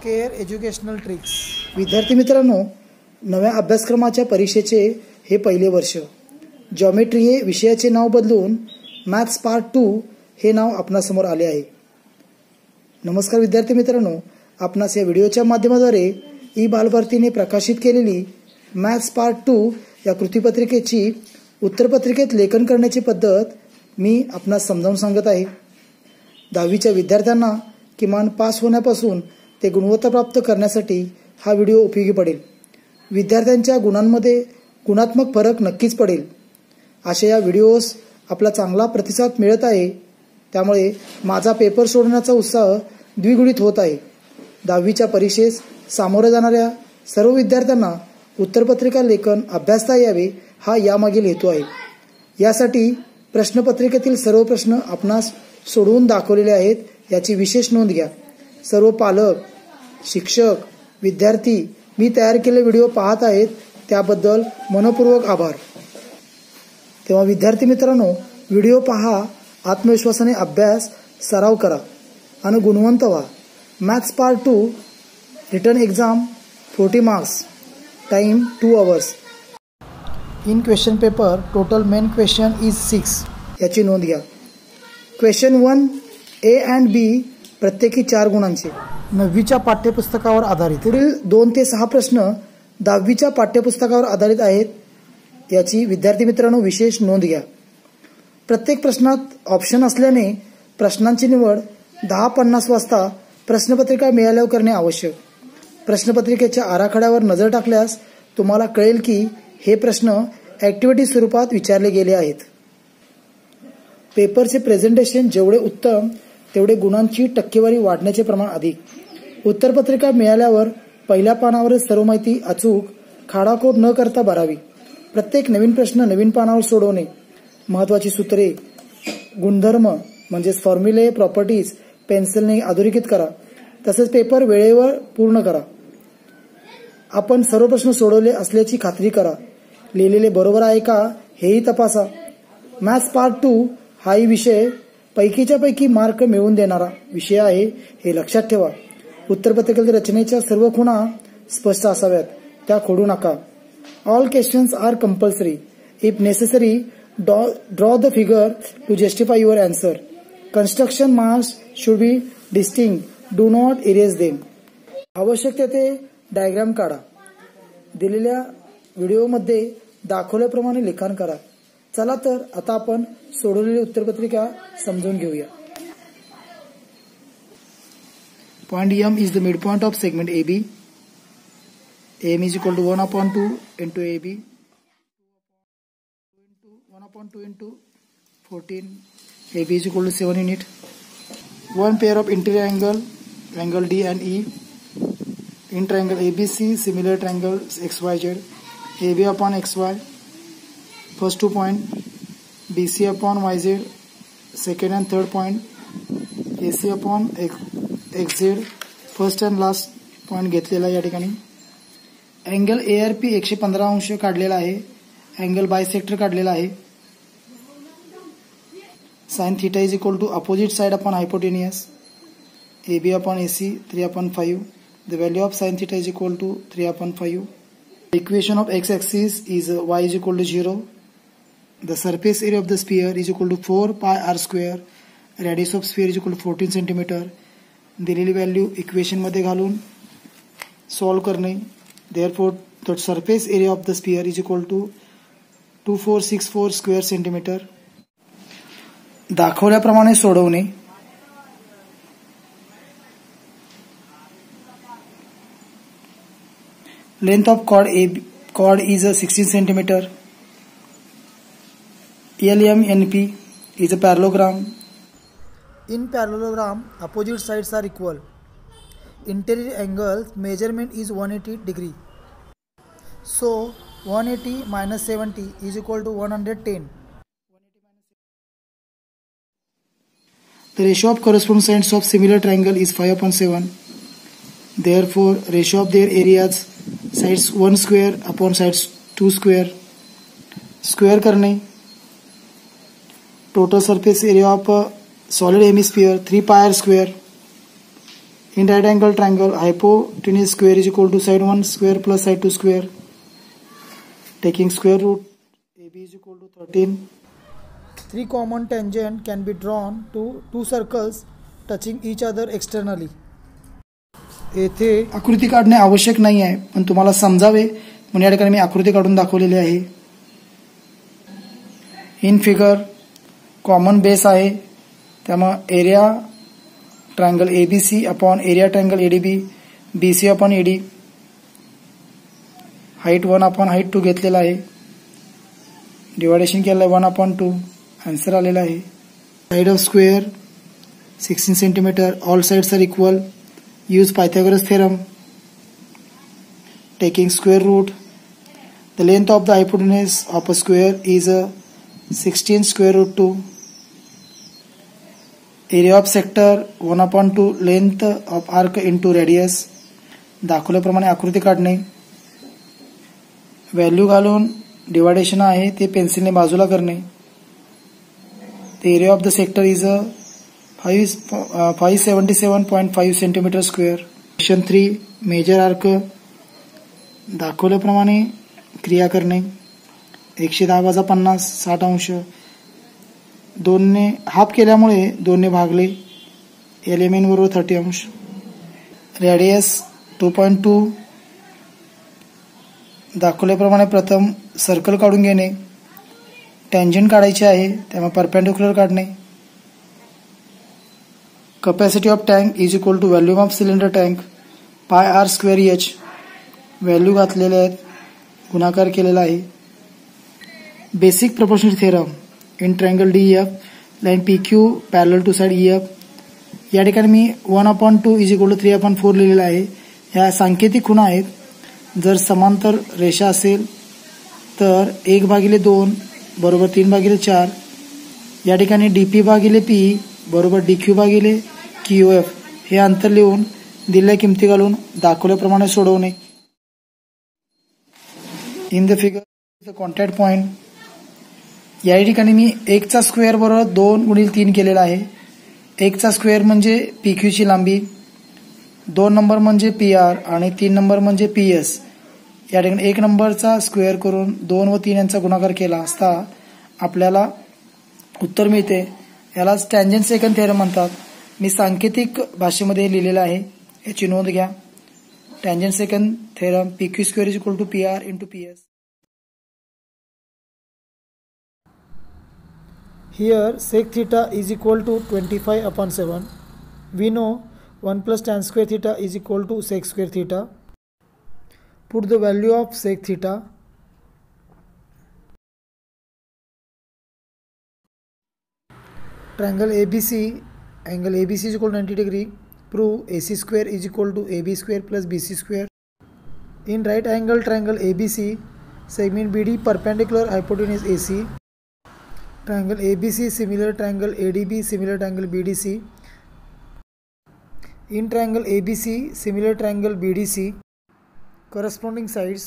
Care educational tricks. विद्यार्थी मित्रांनो, नव्या अभ्यासक्रमाच्या परीक्षेचे हे पहिले वर्ष. जॉमेट्री हे विषयाचे नाव बदलून मॅथ्स पार्ट 2 हे नाव आपणासमोर आले आहे. नमस्कार विद्यार्थी मित्रांनो, आपणास या व्हिडिओच्या माध्यमाद्वारे ई बालभारतीने प्रकाशित केलेली मॅथ्स पार्ट 2 या कृतीपत्रिकेची उत्तरपत्रिकेत लेखन करण्याची पद्धत मी आपणास समजावून सांगत आहे. 10वीच्या विद्यार्थ्यांना किमान पास होण्यापासून ते गुणवत्ता प्राप्त करण्यासाठी हा व्हिडिओ उपयोगी पडेल. विद्यार्थ्यांच्या गुणांमध्ये गुणात्मक फरक नक्कीच पडेल. अशा या व्हिडिओस आपला चांगला प्रतिसाद मिळत आहे, त्यामुळे माझा पेपर सोडवण्याचा उत्साह द्विगुणित होत आहे. 10वीच्या परीक्षेस सामोरे जाणाऱ्या सर्व विद्यार्थ्यांना उत्तरपत्रिका लेखन अभ्यासता यावे हा यामागील हेतू आहे. यासाठी प्रश्नपत्रिकेतील सर्व प्रश्न आपणास सोडवून दाखवलेले आहेत याची विशेष नोंद घ्या. सर्व पालक, शिक्षक, विद्यार्थी मी तयार केलेले व्हिडिओ पाहत आहेत त्याबद्दल मनपूर्वक आभार. तेव्हा विद्यार्थी मित्रांनो, व्हिडिओ पहा, आत्मविश्वासाने अभ्यास सराव करा आणि गुणवंत व्हा. Maths part 2 written exam 40 marks, time 2 hours. In question paper total main question is 6 याची नोंद घ्या. क्वेश्चन 1 A and B प्रत्येकी 4 गुणांचे 9वीच्या पाठ्यपुस्तकावर आधारित. पुढील 2 ते 6 प्रश्न 10वीच्या पाठ्यपुस्तकावर आधारित आहेत याची विद्यार्थी मित्रांनो विशेष नोंद घ्या. प्रत्येक प्रश्नात ऑप्शन असल्याने प्रश्नांची निवड 10:50 वाजता प्रश्नपत्रिका मिळाल्यावर करणे आवश्यक. प्रश्नपत्रिकेच्या आराखड्यावर नजर टाकल्यास तुम्हाला कळेल की हे प्रश्न ॲक्टिव्हिटी स्वरूपात विचारले गेले आहेत. पेपरचे प्रेझेंटेशन जेवढे उत्तम तेवढे गुणांची टक्केवारी वाढण्याचे प्रमाण अधिक. उत्तरपत्रिका मिळाल्यावर पहिल्या पानावर सर्व माहिती अचूक खाडाखोड न करता भरावी. प्रत्येक नवीन प्रश्न नवीन पानावर सोडवणे. महत्त्वाची सूत्रे, गुणधर्म म्हणजेच फॉर्म्युले, प्रॉपर्टीज पेन्सिलने अधोरेखित करा. तसेच पेपर वेळेवर पूर्ण करा. आपण सर्व प्रश्न सोडवले असल्याची खात्री करा. लिहिलेले बरोबर आहे का हेही तपासा. मॅथ्स पार्ट 2 हाही विषय पैकीच्या पैकी मार्क मिळवून देणारा विषय आहे हे लक्षात ठेवा. उत्तरपत्रिकेतील रचनेच्या सर्व खुणा स्पष्ट असाव्यात, त्या खोडू नका. All questions are compulsory. If necessary draw the figure to justify your answer. Construction marks should be distinct. Do not erase them. आवश्यक तेथे डायग्राम काढा. दिलेल्या व्हिडिओमध्ये दाखवल्याप्रमाणे लिखाण करा. चला तर आता आपण सोडवलेली उत्तरपत्रिका समजून घेऊया. Point M is the midpoint of segment AB. AM is equal to 1/2 into AB. 1/2 into 14. AB is equal to 7 unit. One pair of interior angle D and E. In triangle ABC, similar triangles XYZ. AB upon XY. First 2 point. BC upon YZ. Second and third point. AC upon XZ. First and last point घेतलेला या ठिकाणी. Angle ARP 115 अंश काढलेला आहे. Angle bisector काढलेला आहे. Sine theta is equal to opposite side upon hypotenuse. AB upon AC 3/5. The value of sine theta is equal to 3/5. Equation of x axis is y is equal to 0. The surface area of the sphere is equal to 4 pi r square. Radius of sphere is equal to 14 centimeter. दिलेली value equation मध्ये घालून solve करणे. Therefore the surface area of the sphere is equal to 2464 square centimeter. दाखवल्याप्रमाणे सोडवणे. Length of chord is 16 centimeter. LMNP is a parallelogram. In parallelogram, opposite sides are equal. Interior angle measurement is 180 degree. So 180 minus 70 is equal to 110. The ratio of corresponding sides of similar triangle is 5/7. Therefore, ratio of their areas sides 1 square upon sides 2 square. Square करने. Total surface area of solid hemisphere 3 pi r square. In right angle triangle, hypotenuse square is equal to side 1 square plus side 2 square. Taking square root, AB is equal to 13. Three common tangent can be drawn to two circles touching each other externally. येथे आकृती काढणे आवश्यक नाही आहे, पण तुम्हाला समजावे म्हणून या ठिकाणी मी आकृती काढून दाखवलेली आहे. इन फिगर कॉमन बेस आहे, त्यामुळे area triangle ABC upon area triangle ADB, BC upon AD, height 1 upon height 2 घेतलेला आहे, डिवायडेशन केलं आहे 1 अपॉन 2, आन्सर आलेला आहे. Side of square 16 centimetre, all sides are equal, use Pythagoras theorem. Taking square root, the length of the hypotenuse of a square is 16 square root 2. Area of sector 1 upon 2 length of arc into radius. दाखवल्याप्रमाणे आकृती काढणे. Value घालून deviation आहे ते पेन्सिलने बाजूला करणे. The area of the sector is 577.5 centimeter square. Question 3 measure arc. दाखवल्याप्रमाणे क्रिया करणे. 110 - 50 60 अंश. 2 ने हाफ केल्यामुळे 2 ने भागले, LMN बरोबर 30 अंश. रेडियस 2.2. दाखवल्याप्रमाणे प्रथम सर्कल काढून घेणे. टँजंट काढायचे आहे, त्यामुळे परपेंडिक्युलर काढणे. Capacity of tank is equal to volume of cylinder tank pi R square H. Value घातलेले आहेत, गुणाकार केलेला आहे. Basic proportional theorem in triangle DEF, line PQ parallel to side EF. या ठिकाणी मी 1/2 इज इक्वल टू 3/4 लिहिलेला आहे. ह्या सांकेतिक खुणा आहेत. जर समांतर रेषा असेल तर 1/2 बरोबर 3/4. या ठिकाणी DP/P बरोबर DQ/QF हे अंतर लिहून दिलेल्या किमती घालून दाखवल्याप्रमाणे सोडवणे. In the figure the contact point. या ठिकाणी मी 1 चा स्क्वेअर बरोबर 2 × 3 केलेला आहे. 1 चा स्क्वेअर म्हणजे PQ ची लांबी, 2 नंबर म्हणजे PR आणि 3 नंबर म्हणजे PS. या ठिकाणी 1 नंबरचा स्क्वेअर करून 2 व 3 यांचा गुणाकार केला असता आपल्याला उत्तर मिळते. यालाच टँजंट सेकंड थेरम म्हणतात. मी सांकेतिक भाषेमध्ये लिहिलेलं आहे, याची नोंद घ्या. Tangent second theorem PQ square is equal to PR into PS. Here sec theta is equal to 25/7. We know 1 plus tan square theta is equal to sec square theta. Put the value of sec theta. Triangle ABC, angle ABC is equal to 90 degree. Prove AC square is equal to AB square plus BC square. In right angle triangle ABC, segment BD perpendicular hypotenuse AC. Triangle ABC similar triangle ADB similar triangle BDC. In triangle ABC similar triangle BDC, corresponding sides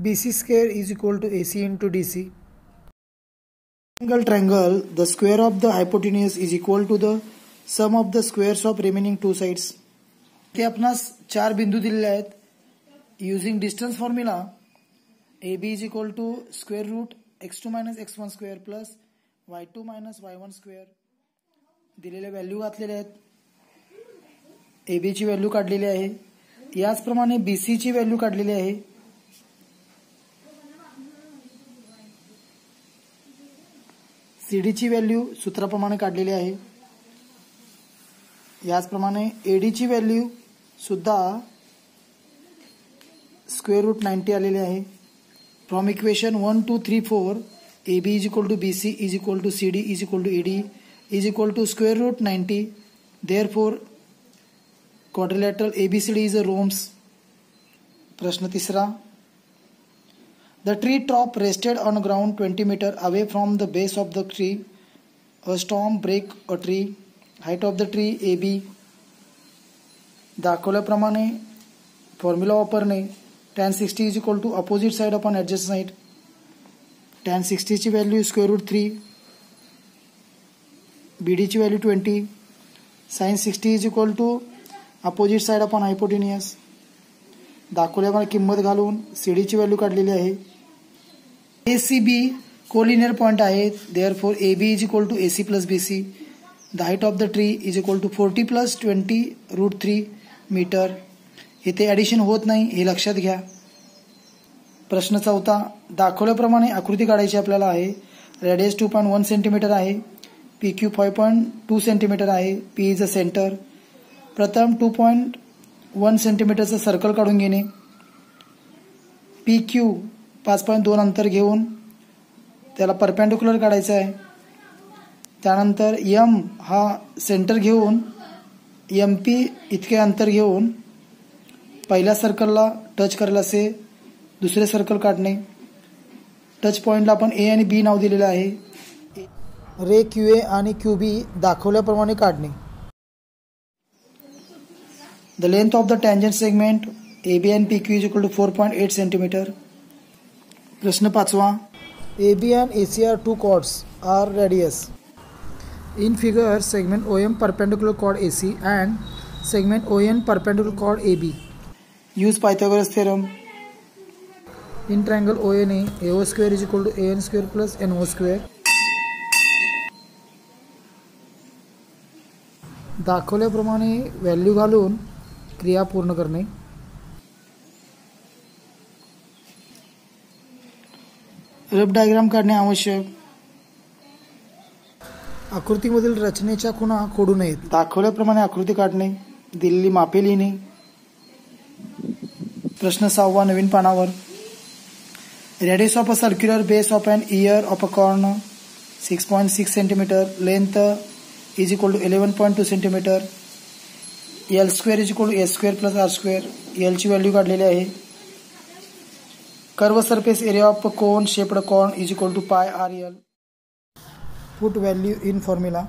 BC square is equal to AC into DC. Triangle, the square of the hypotenuse is equal to the sum of the squares of remaining two sides. ते आपणास 4 बिंदू दिलेले आहेत. Using distance formula, AB is equal to square root x2 minus x1 square plus y2 minus y1 square. दिलेले value घातलेले आहेत. AB ची value काढलेली आहे. याचप्रमाणे BC ची व्हॅल्यू काढलेली आहे. CD ची व्हॅल्यू सूत्राप्रमाणे काढलेली आहे. याचप्रमाणे AD ची व्हॅल्यू सुद्धा स्क्वेअर रूट 90 आलेली आहे. From equation 1, 2, 3, 4, AB is equal to BC is equal to CD is equal to AD is equal to square root 90. Therefore, quadrilateral ABCD is a rhombs. प्रश्न 3. The tree top rested on ground 20 meter away from the base of the tree. A storm break a tree. Height of the tree AB. दाखवल्याप्रमाणे formula वापरणे. tan 60 is equal to opposite side upon adjacent side. tan 60 ची value square root 3, BD ची value 20, sin 60 is equal to opposite side upon hypotenuse. दाखवल्याप्रमाणे किंमत घालून सीडीची value काढलेली आहे. ACB कोलिनियर पॉईंट आहे. Therefore AB is equal to AC plus BC. The height of the tree is equal to 40 + 20√3 meter. इथे addition होत नाही हे लक्षात घ्या. प्रश्न 4. दाखवल्याप्रमाणे आकृती काढायची आपल्याला आहे. रेडियस 2.1 सेंटीमीटर आहे. PQ 5.2 सेंटीमीटर आहे. P is a centre. प्रथम 2.1 सेंटीमीटरचं सर्कल काढून घेणे. PQ 5.2 अंतर घेऊन त्याला परपेंडिक्युलर काढायचं आहे. त्यानंतर M हा सेंटर घेऊन MP इतके अंतर घेऊन पहिल्या सर्कलला टच करेल असे दुसरे सर्कल काढणे. टच पॉईंटला आपण A आणि B नाव दिलेलं आहे. रे QA आणि QB दाखवल्याप्रमाणे काढणे. The length of the tangent segment AB and PQ is equal to 4.8 centimeter. प्रश्न 5. AB and AC are two chords are radius. In figure, segment OM perpendicular chord AC and segment ON perpendicular chord AB. Use Pythagoras theorem. In triangle ONA, AO square is equal to AN square plus NO square. दाखवल्याप्रमाणे value घालून क्रिया पूर्ण करणे. Rough diagram काढणे आवश्यक. आकृतीमधील रचनेच्या खुणा खोडू नयेत. दाखवल्याप्रमाणे आकृती काढणे. दिलेली मापे लिहिणे. प्रश्न 6 नवीन पानावर. Radius of a circular base of an ear of a corn 6.6 centimeter. Length is equal to 11.2 centimeter. L square is equal to S square plus R square. L ची व्हॅल्यू काढलेली आहे. Curve surface area of cone shaped corn is equal to pi RL. Put value in formula.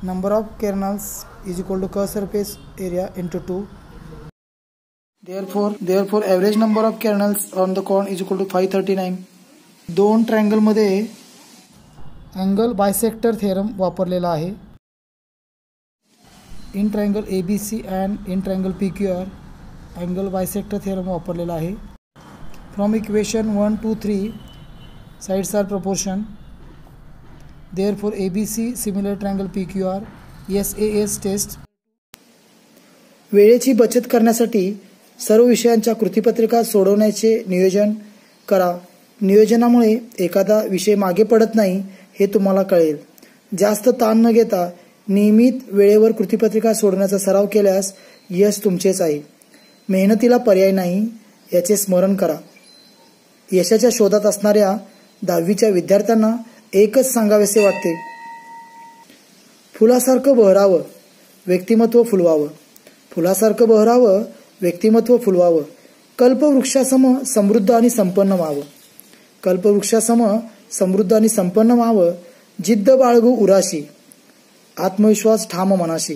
Number of kernels is equal to curved surface area into 2. Therefore average number of kernels on the cone is equal to 539. दोन triangle मध्ये angle bisector theorem वापरलेला आहे. In triangle ABC and in triangle PQR angle bisector theorem वापरलेला आहे. From equation 1, 2, 3 sides are proportion. Therefore ABC similar triangle PQR. SAS test. वेळेची बचत करण्यासाठी सर्व विषयांच्या कृतीपत्रिका सोडवण्याचे नियोजन करा. नियोजनामुळे एखादा विषय मागे पडत नाही हे तुम्हाला कळेल. जास्त ताण न घेता नियमित वेळेवर कृतीपत्रिका सोडवण्याचा सराव केल्यास यश तुमचेच आहे. मेहनतीला पर्याय नाही याचे स्मरण करा. यशाच्या शोधात असणाऱ्या 10वीच्या विद्यार्थ्यांना एकच सांगावेसे वाटते. फुलासारखं बहरावं व्यक्तिमत्व फुलवावं. फुलासारखं बहरावं व्यक्तिमत्व फुलवावं. कल्पवृक्षासम समृद्ध आणि संपन्न व्हावं. कल्पवृक्षासम समृद्ध आणि संपन्न व्हावं. जिद्द बाळगू उराशी आत्मविश्वास ठाम मनाशी.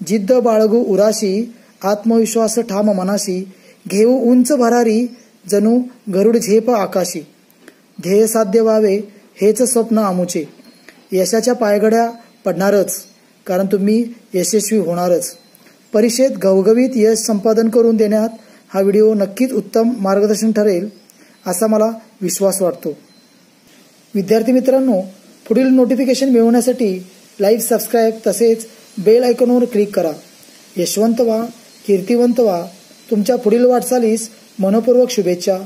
जिद्द बाळगू उराशी आत्मविश्वास ठाम मनाशी. घेऊ उंच भरारी जणू गरुड झेप आकाशी. ध्येय साध्य व्हावे हेच स्वप्न आमुचे. यशाच्या पायघड्या पडणारच कारण तुम्ही यशस्वी होणारच. परीक्षेत घवघवीत यश संपादन करून देण्यात हा व्हिडिओ नक्कीच उत्तम मार्गदर्शन ठरेल असा मला विश्वास वाटतो. विद्यार्थी मित्रांनो, पुढील नोटिफिकेशन मिळवण्यासाठी लाईक, सबस्क्राईब तसेच बेल आयकॉनवर क्लिक करा. यशवंत व्हा, कीर्तिवंत व्हा. तुमच्या पुढील वाटचालीस मनपूर्वक शुभेच्छा.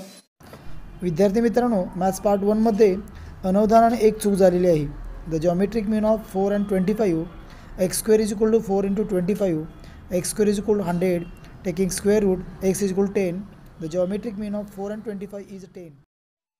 विद्यार्थी मित्रांनो, मॅथ्स पार्ट 1 मध्ये अनवधानाने एक चूक झालेली आहे. The geometric mean of 4 and 25. x square is equal to 4 into 25. x square is equal to 100. Taking square root x is equal to 10. The geometric mean of 4 and 25 is 10.